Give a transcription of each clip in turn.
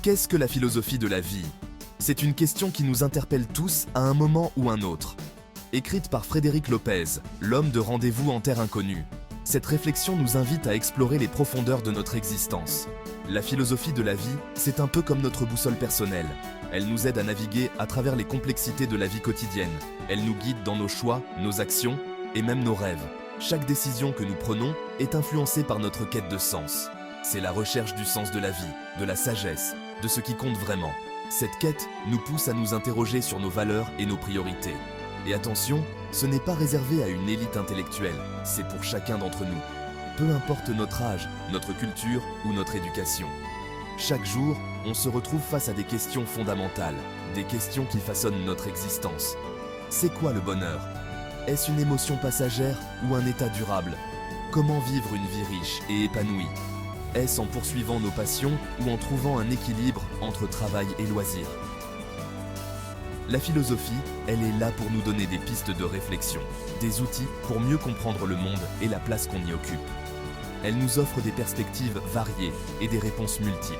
Qu'est-ce que la philosophie de la vie? C'est une question qui nous interpelle tous à un moment ou un autre. Écrite par Frédéric Lopez, l'homme de rendez-vous en terre inconnue, cette réflexion nous invite à explorer les profondeurs de notre existence. La philosophie de la vie, c'est un peu comme notre boussole personnelle. Elle nous aide à naviguer à travers les complexités de la vie quotidienne. Elle nous guide dans nos choix, nos actions et même nos rêves. Chaque décision que nous prenons est influencée par notre quête de sens. C'est la recherche du sens de la vie, de la sagesse, de ce qui compte vraiment. Cette quête nous pousse à nous interroger sur nos valeurs et nos priorités. Et attention, ce n'est pas réservé à une élite intellectuelle, c'est pour chacun d'entre nous. Peu importe notre âge, notre culture ou notre éducation. Chaque jour, on se retrouve face à des questions fondamentales, des questions qui façonnent notre existence. C'est quoi le bonheur? Est-ce une émotion passagère ou un état durable? Comment vivre une vie riche et épanouie? Est-ce en poursuivant nos passions ou en trouvant un équilibre entre travail et loisirs? La philosophie, elle est là pour nous donner des pistes de réflexion, des outils pour mieux comprendre le monde et la place qu'on y occupe. Elle nous offre des perspectives variées et des réponses multiples.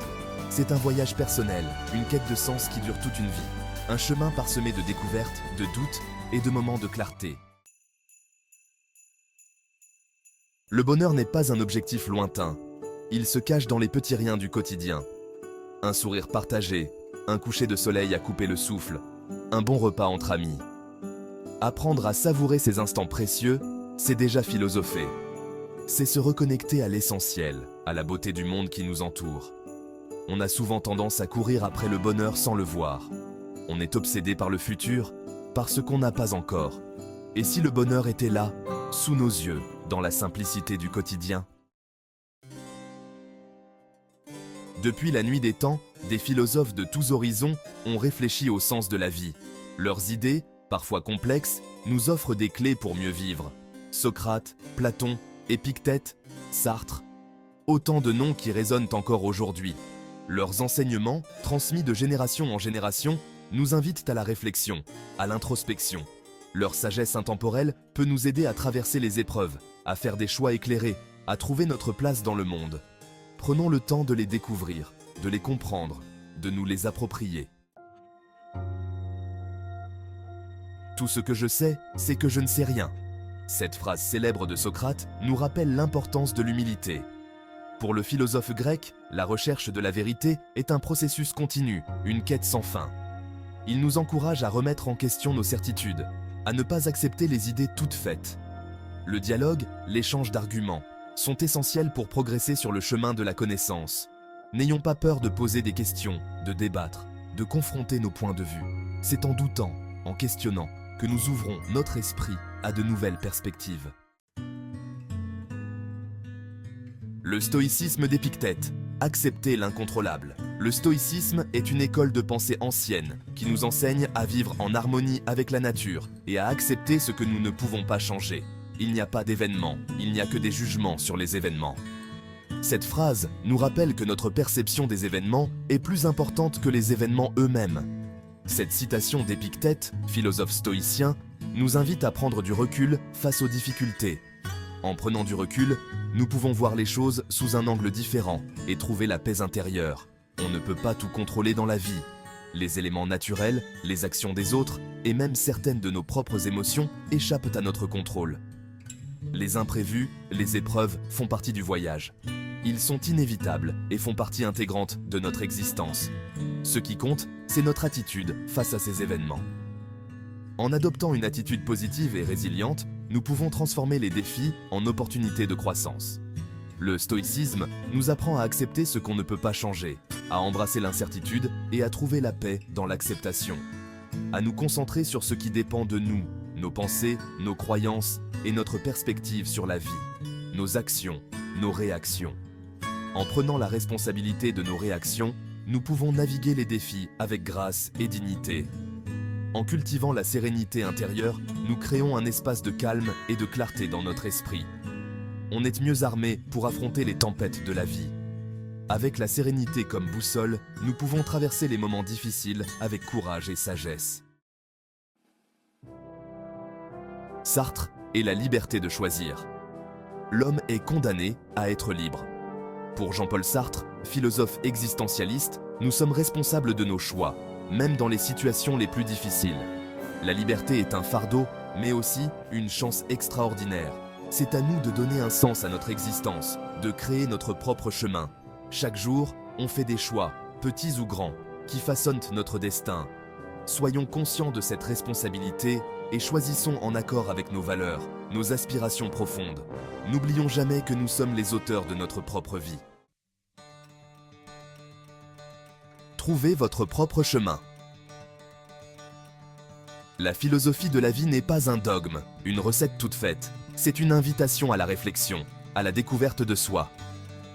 C'est un voyage personnel, une quête de sens qui dure toute une vie, un chemin parsemé de découvertes, de doutes et de moments de clarté. Le bonheur n'est pas un objectif lointain. Il se cache dans les petits riens du quotidien. Un sourire partagé, un coucher de soleil à couper le souffle, un bon repas entre amis. Apprendre à savourer ces instants précieux, c'est déjà philosopher. C'est se reconnecter à l'essentiel, à la beauté du monde qui nous entoure. On a souvent tendance à courir après le bonheur sans le voir. On est obsédé par le futur, par ce qu'on n'a pas encore. Et si le bonheur était là, sous nos yeux, dans la simplicité du quotidien? Depuis la nuit des temps, des philosophes de tous horizons ont réfléchi au sens de la vie. Leurs idées, parfois complexes, nous offrent des clés pour mieux vivre. Socrate, Platon, Épictète, Sartre, autant de noms qui résonnent encore aujourd'hui. Leurs enseignements, transmis de génération en génération, nous invitent à la réflexion, à l'introspection. Leur sagesse intemporelle peut nous aider à traverser les épreuves, à faire des choix éclairés, à trouver notre place dans le monde. Prenons le temps de les découvrir, de les comprendre, de nous les approprier. Tout ce que je sais, c'est que je ne sais rien. Cette phrase célèbre de Socrate nous rappelle l'importance de l'humilité. Pour le philosophe grec, la recherche de la vérité est un processus continu, une quête sans fin. Il nous encourage à remettre en question nos certitudes, à ne pas accepter les idées toutes faites. Le dialogue, l'échange d'arguments, sont essentiels pour progresser sur le chemin de la connaissance. N'ayons pas peur de poser des questions, de débattre, de confronter nos points de vue. C'est en doutant, en questionnant, que nous ouvrons notre esprit à de nouvelles perspectives. Le stoïcisme d'Épictète. Accepter l'incontrôlable. Le stoïcisme est une école de pensée ancienne qui nous enseigne à vivre en harmonie avec la nature et à accepter ce que nous ne pouvons pas changer. Il n'y a pas d'événements, il n'y a que des jugements sur les événements. Cette phrase nous rappelle que notre perception des événements est plus importante que les événements eux-mêmes. Cette citation d'Épictète, philosophe stoïcien, nous invite à prendre du recul face aux difficultés. En prenant du recul, nous pouvons voir les choses sous un angle différent et trouver la paix intérieure. On ne peut pas tout contrôler dans la vie. Les éléments naturels, les actions des autres et même certaines de nos propres émotions échappent à notre contrôle. Les imprévus, les épreuves font partie du voyage. Ils sont inévitables et font partie intégrante de notre existence. Ce qui compte, c'est notre attitude face à ces événements. En adoptant une attitude positive et résiliente, nous pouvons transformer les défis en opportunités de croissance. Le stoïcisme nous apprend à accepter ce qu'on ne peut pas changer, à embrasser l'incertitude et à trouver la paix dans l'acceptation. À nous concentrer sur ce qui dépend de nous, nos pensées, nos croyances et notre perspective sur la vie, nos actions, nos réactions. En prenant la responsabilité de nos réactions, nous pouvons naviguer les défis avec grâce et dignité. En cultivant la sérénité intérieure, nous créons un espace de calme et de clarté dans notre esprit. On est mieux armé pour affronter les tempêtes de la vie. Avec la sérénité comme boussole, nous pouvons traverser les moments difficiles avec courage et sagesse. Sartre et la liberté de choisir. L'homme est condamné à être libre. Pour Jean-Paul Sartre, philosophe existentialiste, Nous sommes responsables de nos choix, même dans les situations les plus difficiles. La liberté est un fardeau, mais aussi une chance extraordinaire. C'est à nous de donner un sens à notre existence, de créer notre propre chemin. Chaque jour, on fait des choix, petits ou grands, qui façonnent notre destin. Soyons conscients de cette responsabilité et choisissons en accord avec nos valeurs, nos aspirations profondes. N'oublions jamais que nous sommes les auteurs de notre propre vie. Trouvez votre propre chemin. La philosophie de la vie n'est pas un dogme, une recette toute faite. C'est une invitation à la réflexion, à la découverte de soi.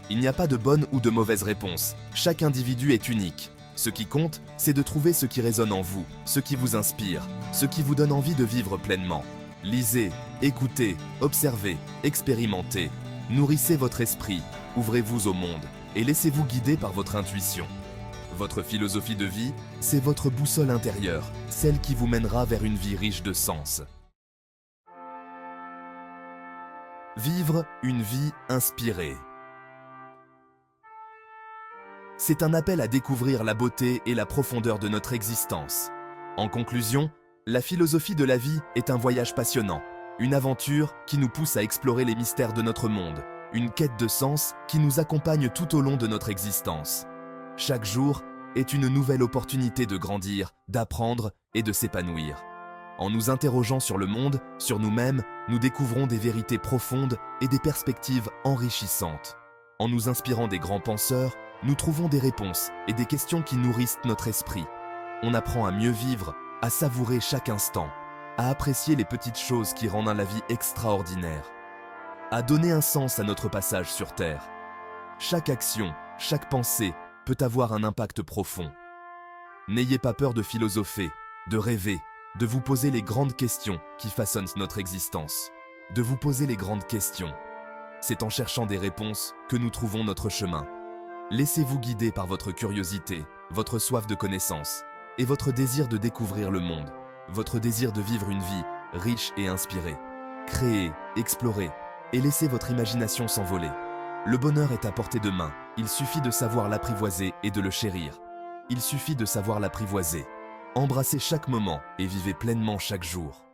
Il n'y a pas de bonne ou de mauvaise réponse. Chaque individu est unique. Ce qui compte, c'est de trouver ce qui résonne en vous, ce qui vous inspire, ce qui vous donne envie de vivre pleinement. Lisez, écoutez, observez, expérimentez. Nourrissez votre esprit, ouvrez-vous au monde et laissez-vous guider par votre intuition. Votre philosophie de vie, c'est votre boussole intérieure, celle qui vous mènera vers une vie riche de sens. Vivre une vie inspirée. C'est un appel à découvrir la beauté et la profondeur de notre existence. En conclusion, la philosophie de la vie est un voyage passionnant, une aventure qui nous pousse à explorer les mystères de notre monde, une quête de sens qui nous accompagne tout au long de notre existence. Chaque jour est une nouvelle opportunité de grandir, d'apprendre et de s'épanouir. En nous interrogeant sur le monde, sur nous-mêmes, nous découvrons des vérités profondes et des perspectives enrichissantes. En nous inspirant des grands penseurs, nous trouvons des réponses et des questions qui nourrissent notre esprit. On apprend à mieux vivre, à savourer chaque instant, à apprécier les petites choses qui rendent la vie extraordinaire, à donner un sens à notre passage sur Terre. Chaque action, chaque pensée peut avoir un impact profond. N'ayez pas peur de philosopher, de rêver, de vous poser les grandes questions qui façonnent notre existence. De vous poser les grandes questions. C'est en cherchant des réponses que nous trouvons notre chemin. Laissez-vous guider par votre curiosité, votre soif de connaissance et votre désir de découvrir le monde, votre désir de vivre une vie riche et inspirée. Créez, explorez et laissez votre imagination s'envoler. Le bonheur est à portée de main, il suffit de savoir l'apprivoiser et de le chérir. Il suffit de savoir l'apprivoiser. Embrassez chaque moment et vivez pleinement chaque jour.